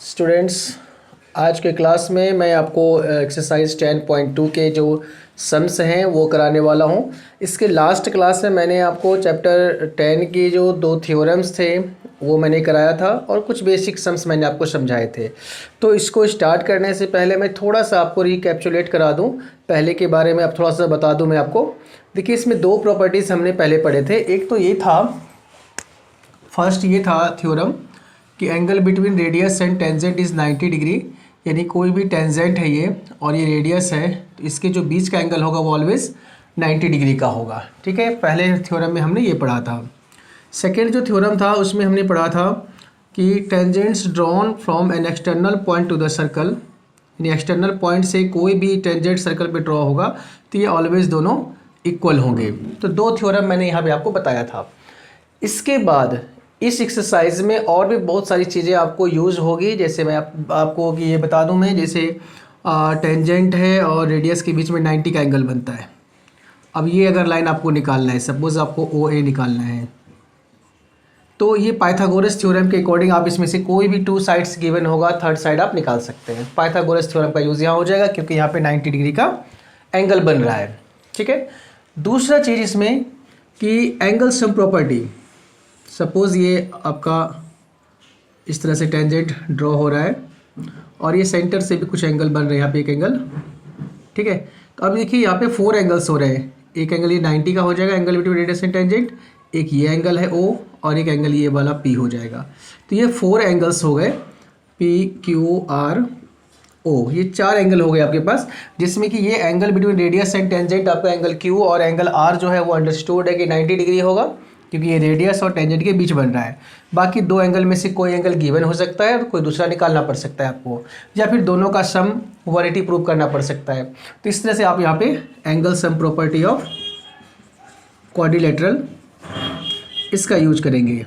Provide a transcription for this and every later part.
Students, आज के class में मैं आपको एक्सरसाइज 10.2 के जो सम्स हैं वो कराने वाला हूं। इसके लास्ट क्लास में मैंने आपको चैप्टर 10 की जो दो थ्योरम्स थे वो मैंने कराया था और कुछ बेसिक सम्स मैंने आपको समझाए थे। तो इसको स्टार्ट करने से पहले मैं थोड़ा सा आपको रिकैप्चुलेट करा दूं, पहले के बारे में अब थोड़ा सा बता दूं मैं आपको। देखिए, इसमें दो प्रॉपर्टीज़ हमने पहले पढ़े थे। एक तो ये था, फर्स्ट ये था थ्योरम कि angle between radius and tangent is 90 degree, यानी कोई भी टेंजेंट है ये और ये रेडियस है तो इसके जो बीच का एंगल होगा वो ऑलवेज 90 डिग्री का होगा। ठीक है, पहले थ्योरम में हमने ये पढ़ा था। सेकेंड जो थ्योरम था उसमें हमने पढ़ा था कि tangents drawn from an external point two the circle, यानी एक्सटर्नल पॉइंट से कोई भी टेंजेंट सर्कल पे ड्रॉ होगा तो ये ऑलवेज दोनों इक्वल होंगे। तो दो थ्योरम मैंने यहाँ पे आपको बताया था। इसके बाद इस एक्सरसाइज में और भी बहुत सारी चीज़ें आपको यूज़ होगी। जैसे मैं आपको कि ये बता दूं मैं, जैसे टेंजेंट है और रेडियस के बीच में 90 का एंगल बनता है। अब ये अगर लाइन आपको निकालना है, सपोज़ आपको OA निकालना है, तो ये पाइथागोरस थ्योरम के अकॉर्डिंग आप इसमें से कोई भी टू साइड्स गिवन होगा, थर्ड साइड आप निकाल सकते हैं। पाइथागोरस थ्योरम का यूज़ यहाँ हो जाएगा क्योंकि यहाँ पे 90 डिग्री का एंगल बन रहा है। ठीक है, दूसरा चीज़ इसमें कि एंगल सम प्रॉपर्टी, सपोज़ ये आपका इस तरह से टेंजेंट ड्रॉ हो रहा है और ये सेंटर से भी कुछ एंगल बन रहे हैं, यहाँ पे एक एंगल। ठीक है, तो अब देखिए यहाँ पे 4 एंगल्स हो रहे हैं। एक एंगल ये 90 का हो जाएगा, angle between radius and tangent. एक ये एंगल है O और एक एंगल ये वाला P हो जाएगा। तो ये 4 एंगल्स हो गए, PQRO। ये 4 एंगल हो गए आपके पास, जिसमें कि ये angle between radius and tangent आपका एंगल Q और एंगल R जो है वो अंडरस्टूड है कि 90 डिग्री होगा क्योंकि ये रेडियस और टेंजेंट के बीच बन रहा है। बाकी दो एंगल में से कोई एंगल गिवन हो सकता है और कोई दूसरा निकालना पड़ सकता है आपको, या फिर दोनों का सम 180 प्रूव करना पड़ सकता है। तो इस तरह से आप यहाँ पे angle sum property of quadrilateral इसका यूज करेंगे।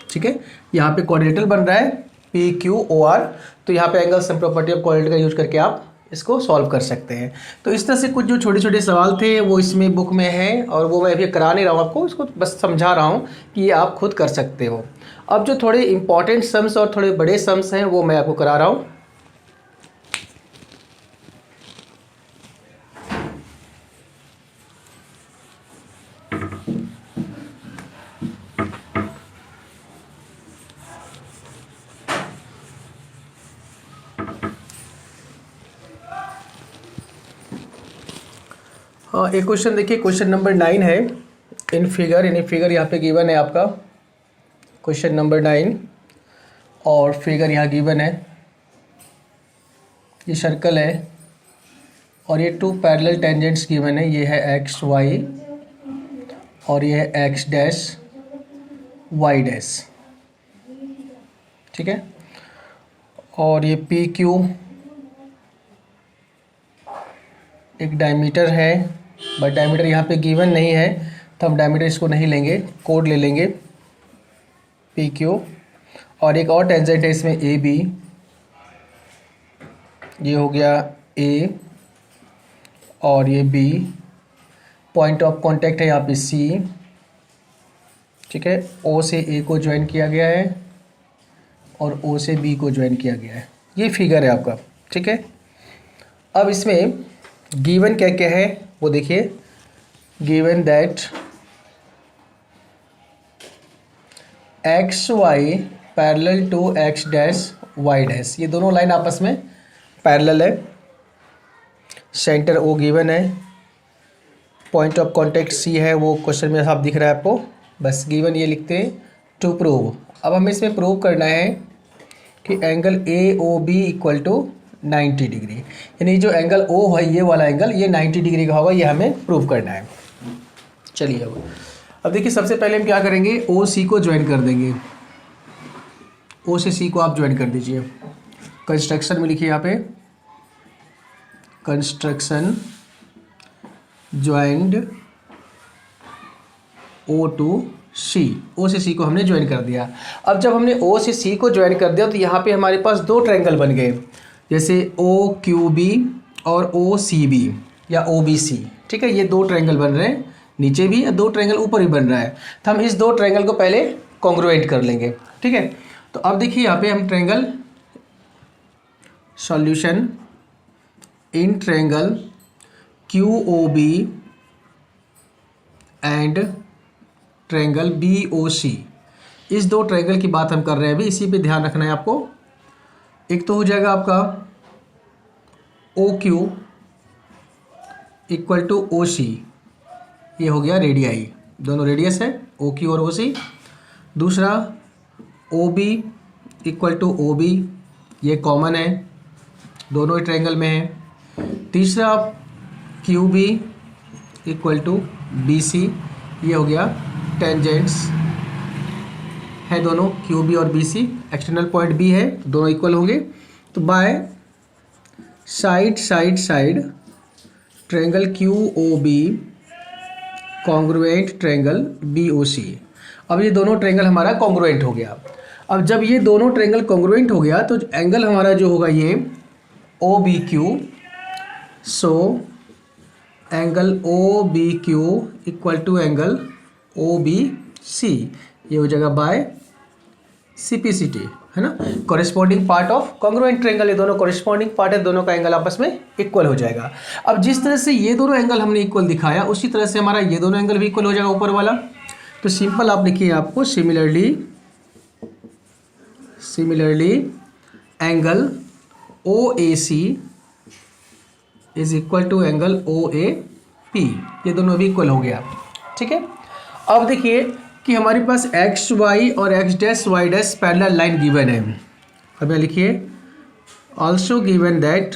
ठीक है, यहाँ पे क्वाड्रिलेटरल बन रहा है PQOR, तो यहाँ पे angle sum property of quadrilateral का यूज करके आप इसको सॉल्व कर सकते हैं। तो इस तरह से कुछ जो छोटे छोटे सवाल थे वो इसमें बुक में है और वो मैं अभी करा नहीं रहा हूँ आपको, इसको बस समझा रहा हूँ कि ये आप खुद कर सकते हो। अब जो थोड़े इंपॉर्टेंट सम्स और थोड़े बड़े सम्स हैं वो मैं आपको करा रहा हूँ। हाँ, एक क्वेश्चन देखिए, क्वेश्चन नंबर 9 है इन फिगर, यानी फिगर यहाँ पे गिवन है आपका क्वेश्चन नंबर 9 और फिगर यहाँ गिवन है। ये सर्कल है और ये 2 पैरेलल टेंजेंट्स गिवन है। ये है x y और ये है x डैश y डैश। ठीक है, और ये PQ एक डायमीटर है, बट डायमीटर यहाँ पे गिवन नहीं है तो हम डायमीटर इसको नहीं लेंगे, कोड ले लेंगे PQ। और एक और टेंजेंट है इसमें AB, ये हो गया A और ये B। पॉइंट ऑफ कांटेक्ट है यहाँ पे C। ठीक है, O से A को ज्वाइन किया गया है और O से B को ज्वाइन किया गया है। ये फिगर है आपका। ठीक है, अब इसमें गिवन क्या क्या है वो देखिए। Given that XY parallel to X dash Y dash, ये दोनों लाइन आपस में पैरेलल है। सेंटर O गिवन है, पॉइंट ऑफ कांटेक्ट C है, वो क्वेश्चन में साफ दिख रहा है आपको, बस गिवन ये लिखते हैं टू प्रूव। अब हमें इसमें प्रूव करना है कि angle AOB equal to 90 degree, यानी जो एंगल O है ये वाला एंगल ये 90 डिग्री का होगा, ये हमें प्रूव करना है। चलिए अब देखिए, सबसे पहले हम क्या करेंगे, OC को ज्वाइन कर देंगे। O से C को आप ज्वाइन कर दीजिए। कंस्ट्रक्शन में लिखिए यहाँ पे construction joined O to C। O से C को हमने ज्वाइन कर दिया। अब जब हमने O से C को ज्वाइन कर दिया तो यहाँ पे हमारे पास दो ट्रायंगल बन गए, जैसे OQB और OCB या OBC। ठीक है, ये दो ट्रायंगल बन रहे हैं, नीचे भी, दो ट्रायंगल ऊपर भी बन रहा है। तो हम इस दो ट्रायंगल को पहले कॉन्ग्रुएंट कर लेंगे। ठीक है, तो अब देखिए यहाँ पे हम triangle solution in triangle QOB and triangle BOC, इस दो ट्रायंगल की बात हम कर रहे हैं अभी, इसी पे ध्यान रखना है आपको। एक तो हो जाएगा आपका OQ इक्वल टू OC, ये हो गया रेडियाई, दोनों रेडियस है OQ और OC। दूसरा OB इक्वल टू OB, ये कॉमन है, दोनों ही ट्रायंगल में है। तीसरा QB इक्वल टू BC, ये हो गया टेंजेंट्स है दोनों QB और BC, एक्सटर्नल पॉइंट B है, दोनों इक्वल होंगे। तो by side side side triangle QOB congruent triangle BOC। अब ये दोनों ट्रायंगल हमारा कॉन्ग्रुएंट हो गया। अब जब ये दोनों ट्रायंगल कॉन्ग्रुएंट हो गया तो एंगल हमारा जो होगा ये OBQ, so angle OBQ equal to angle OBC, ये हो जाएगा बाय CPCT, है ना, corresponding part of congruent triangle. ये दोनों कॉरेस्पॉन्डिंग पार्ट है, दोनों का एंगल आपस में इक्वल हो जाएगा। अब जिस तरह से ये दोनों एंगल हमने इक्वल दिखाया उसी तरह से हमारा ये दोनों एंगल भी इक्वल हो जाएगा ऊपर वाला। तो सिंपल आप लिखिए आपको similarly angle OAC is equal to angle OAP, ये दोनों भी इक्वल हो गया। ठीक है, अब देखिए कि हमारे पास XY और X dash Y dash parallel line given है। अब यहाँ लिखिए also given that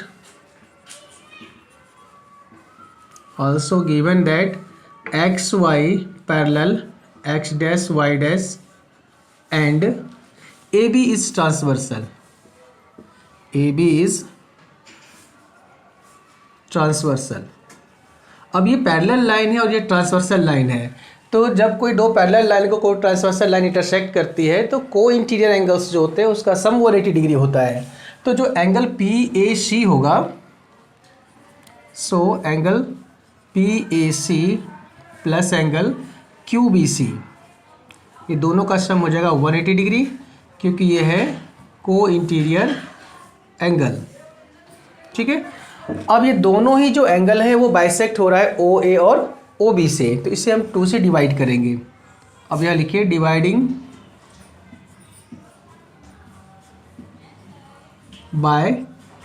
XY parallel X dash Y dash and AB is transversal, AB is transversal. अब ये पैरेलल लाइन है और ये ट्रांसवर्सल लाइन है, तो जब कोई दो पैरेलल लाइन को कोई ट्रांसवर्सल लाइन इंटरसेक्ट करती है तो को इंटीरियर एंगल्स जो होते हैं उसका सम 180 डिग्री होता है। तो जो एंगल PAC होगा, so angle PAC plus angle QBC, ये दोनों का सम हो जाएगा 180 डिग्री, क्योंकि ये है को इंटीरियर एंगल। ठीक है, अब ये दोनों ही जो एंगल है वो बाइसेक्ट हो रहा है OA और OB से, तो इसे हम 2 से डिवाइड करेंगे। अब यहाँ लिखिए डिवाइडिंग बाय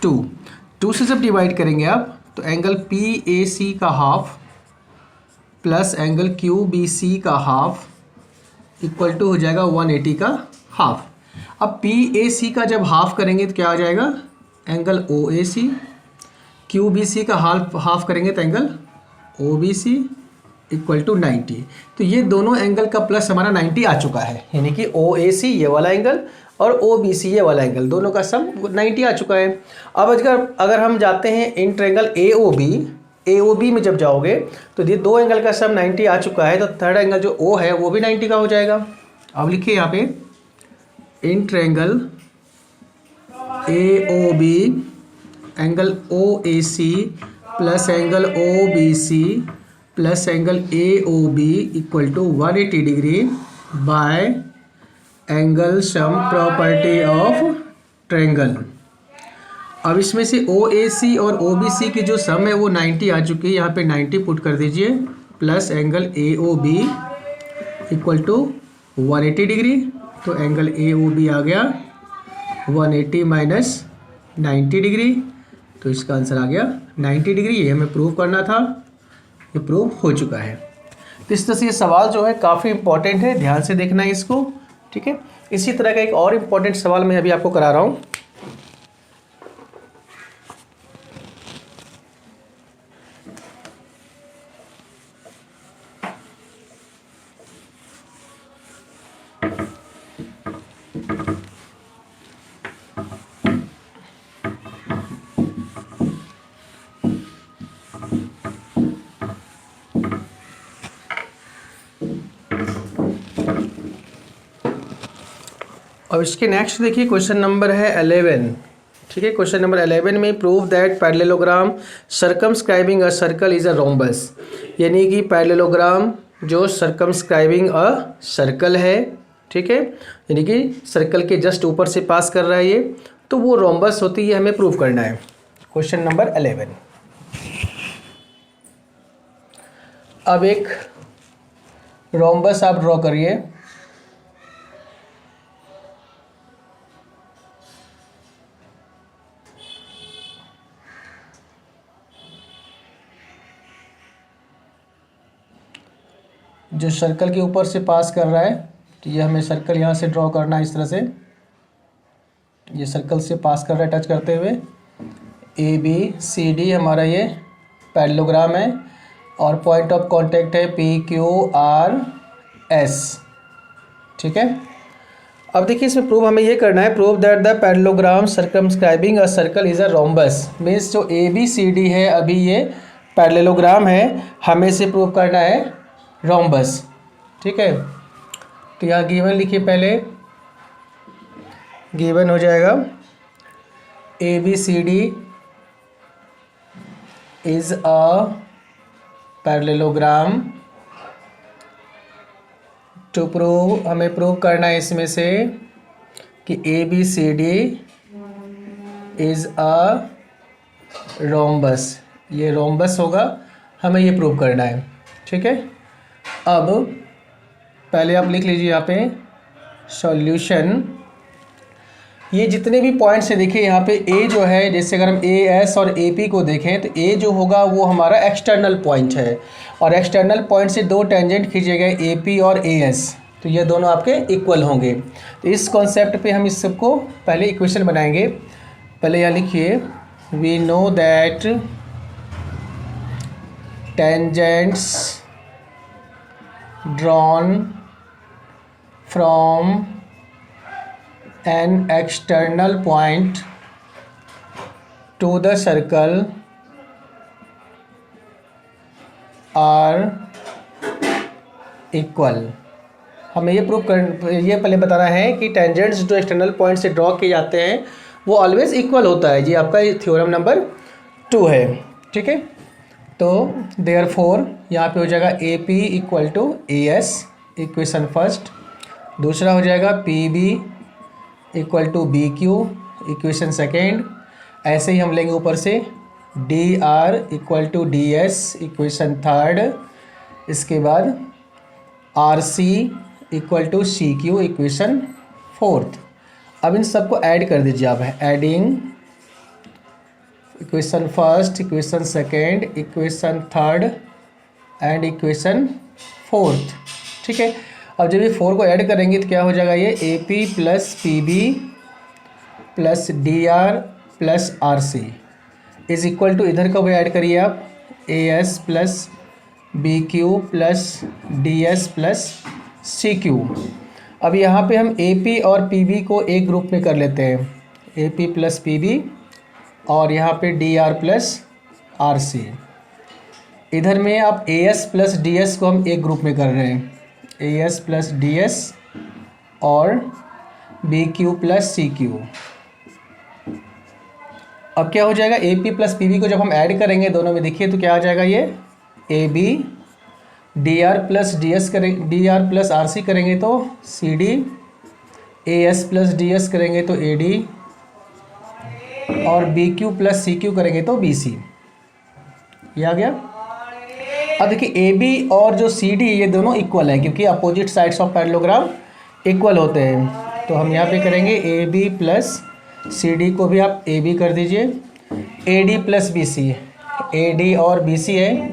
2 से जब डिवाइड करेंगे आप तो एंगल PAC का हाफ प्लस एंगल QBC का हाफ इक्वल टू हो जाएगा 180 का हाफ। अब PAC का जब हाफ करेंगे तो क्या आ जाएगा, एंगल OAC, QBC का हाफ करेंगे तो एंगल OBC इक्वल टू 90। तो ये दोनों एंगल का प्लस हमारा 90 आ चुका है, यानी कि OAC ये वाला एंगल और OBC ये वाला एंगल, दोनों का सम 90 आ चुका है। अब अगर हम जाते हैं इन ट्रायंगल AOB में जब जाओगे तो ये दो एंगल का सम 90 आ चुका है, तो थर्ड एंगल जो O है वो भी 90 का हो जाएगा। अब लिखिए यहाँ पे in triangle AOB angle OAC plus angle OBC plus angle AOB equal to 180 degree by angle sum property of triangle. अब इसमें से OAC और OBC की जो सम है वो 90 आ चुकी है, यहाँ पे 90 पुट कर दीजिए, plus angle AOB equal to 180 degree, तो एंगल AOB आ गया 180 माइनस 90 डिग्री, तो इसका आंसर आ गया 90 डिग्री। ये हमें प्रूव करना था, ये प्रूव हो चुका है। तो इस तरह से ये सवाल जो है काफ़ी इंपॉर्टेंट है, ध्यान से देखना है इसको। ठीक है, इसी तरह का एक और इम्पॉर्टेंट सवाल मैं अभी आपको करा रहा हूँ। अब इसके नेक्स्ट देखिए क्वेश्चन नंबर है 11। ठीक है, क्वेश्चन नंबर 11 में prove that parallelogram circumscribing a circle is a rhombus, यानी कि पैरेललोग्राम जो सर्कमस्क्राइबिंग अ सर्कल है ठीक है, यानी कि सर्कल के जस्ट ऊपर से पास कर रहा है ये, तो वो रोम्बस होती है, हमें प्रूव करना है। Question number 11। अब एक रोम्बस आप ड्रॉ करिए। जो सर्कल के ऊपर से पास कर रहा है, तो ये हमें सर्कल यहाँ से ड्रॉ करना है इस तरह से। ये सर्कल से पास कर रहा है टच करते हुए। ABCD हमारा ये पैरेललोग्राम है और पॉइंट ऑफ कांटेक्ट है PQRS। ठीक है, अब देखिए इसमें प्रूव हमें ये करना है, prove that the parallelogram circumscribing a circle is a rhombus. Means जो ABCD है अभी ये पैरेललोग्राम है, हमें से प्रूव करना है रोम्बस। ठीक है, तो यहाँ गिवन लिखिए, पहले गिवन हो जाएगा ABCD is a parallelogram. To prove, हमें प्रूव करना है इसमें से कि ABCD इज अ रोम्बस। ये रोम्बस होगा, हमें ये प्रूव करना है। ठीक है, अब पहले आप लिख लीजिए यहाँ पे सॉल्यूशन। ये जितने भी पॉइंट्स हैं देखिए यहाँ पे A जो है, जैसे अगर हम AS और AP को देखें तो A जो होगा वो हमारा एक्सटर्नल पॉइंट है, और एक्सटर्नल पॉइंट से दो टेंजेंट खींचे गए AP और AS, तो ये दोनों आपके इक्वल होंगे। तो इस कॉन्सेप्ट पे हम इस सबको पहले इक्वेशन बनाएंगे। पहले यहाँ लिखिए, we know that tangents drawn from an external point to the circle are equal। हमें ये प्रूव कर, ये पहले बताना है कि टेंजेंट्स जो एक्सटर्नल पॉइंट से ड्रॉ किए जाते हैं वो ऑलवेज इक्वल होता है। ये आपका थ्योरम नंबर 2 है। ठीक है, तो देयरफॉर यहाँ पे हो जाएगा AP equal to AS, equation first. दूसरा हो जाएगा PB equal to BQ, equation second. ऐसे ही हम लेंगे ऊपर से DR equal to DS, equation third. इसके बाद RC equal to CQ, equation fourth. अब इन सबको ऐड कर दीजिए आप, adding equation first, equation second, equation third and equation fourth. ठीक है, अब जब ये 4 को ऐड करेंगे तो क्या हो जाएगा, ये AP plus PB plus DR plus RC is equal to, इधर का भी ऐड करिए आप, AS plus BQ plus DS plus CQ। अब यहाँ पे हम AP और PB को एक ग्रुप में कर लेते हैं, AP प्लस PB, और यहाँ पे DR प्लस RC। इधर में आप AS प्लस DS को हम एक ग्रुप में कर रहे हैं, AS प्लस DS और BQ प्लस CQ। अब क्या हो जाएगा, AP प्लस PB को जब हम ऐड करेंगे दोनों में, देखिए तो क्या आ जाएगा, ये AB, DR प्लस DS करेंगे, DR प्लस RC करेंगे तो CD, AS प्लस DS करेंगे तो AD, और BQ प्लस CQ करेंगे तो BC। ये आ गया। अब देखिए AB और जो CD ये दोनों इक्वल है, क्योंकि opposite sides of parallelogram equal होते हैं। तो हम यहाँ पे करेंगे AB प्लस CD को भी आप AB कर दीजिए, AD प्लस BC, AD और BC है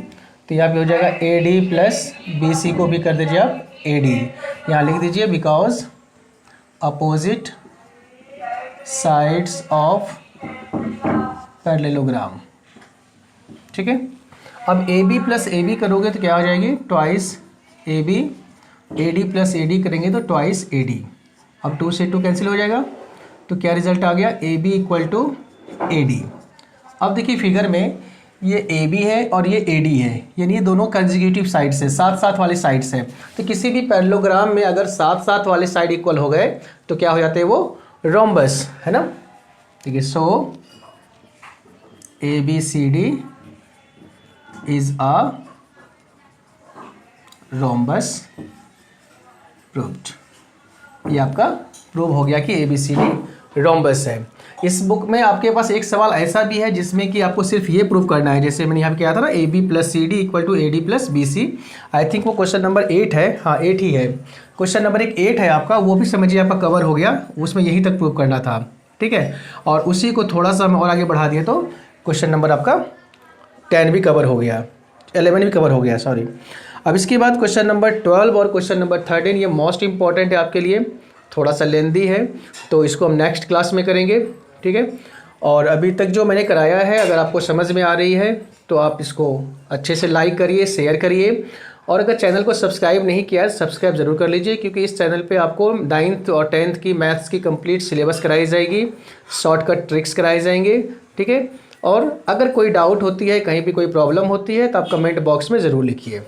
तो यहाँ पे हो जाएगा AD प्लस BC को भी कर दीजिए आप AD। यहाँ लिख दीजिए because opposite sides of parallelogram. ठीक है, अब AB प्लस AB करोगे तो क्या हो जाएगी, twice AB, AD plus AD करेंगे तो ट्वाइस AD। अब 2 से 2 कैंसिल हो जाएगा, तो क्या रिजल्ट आ गया, AB इक्वल टू AD। अब देखिए फिगर में ये AB है और ये AD है, यानी ये दोनों कंसेक्यूटिव साइड्स है, साथ साथ वाले साइड्स हैं। तो किसी भी पैरेललोग्राम में अगर साथ साथ वाले साइड इक्वल हो गए तो क्या हो जाते हैं, वो रोम्बस, है ना। ठीक है, सो ABCD is a rhombus proved। ये आपका प्रूव हो गया कि ABCD रोम्बस है। इस बुक में आपके पास एक सवाल ऐसा भी है जिसमें कि आपको सिर्फ ये प्रूव करना है, जैसे मैंने यहाँ किया था ना AB + CD = AD + BC। I think वो क्वेश्चन नंबर 8 है, हाँ 8 ही है। क्वेश्चन नंबर 8 है आपका, वो भी समझिए आपका कवर हो गया, उसमें यहीं तक प्रूव करना था, ठीक है। और उसी को थोड़ा सा हम और आगे बढ़ा दिए तो क्वेश्चन नंबर आपका 10 भी कवर हो गया, 11 भी कवर हो गया, सॉरी। अब इसके बाद क्वेश्चन नंबर 12 और क्वेश्चन नंबर 13, ये मोस्ट इंपॉर्टेंट है आपके लिए, थोड़ा सा लेंदी है, तो इसको हम नेक्स्ट क्लास में करेंगे, ठीक है। और अभी तक जो मैंने कराया है, अगर आपको समझ में आ रही है तो आप इसको अच्छे से लाइक करिए, शेयर करिए, और अगर चैनल को सब्सक्राइब नहीं किया है सब्सक्राइब ज़रूर कर लीजिए, क्योंकि इस चैनल पे आपको 9th और 10th की मैथ्स की कंप्लीट सिलेबस कराई जाएगी, शॉर्टकट ट्रिक्स कराए जाएंगे, ठीक है। और अगर कोई डाउट होती है, कहीं भी कोई प्रॉब्लम होती है, तो आप कमेंट बॉक्स में ज़रूर लिखिए।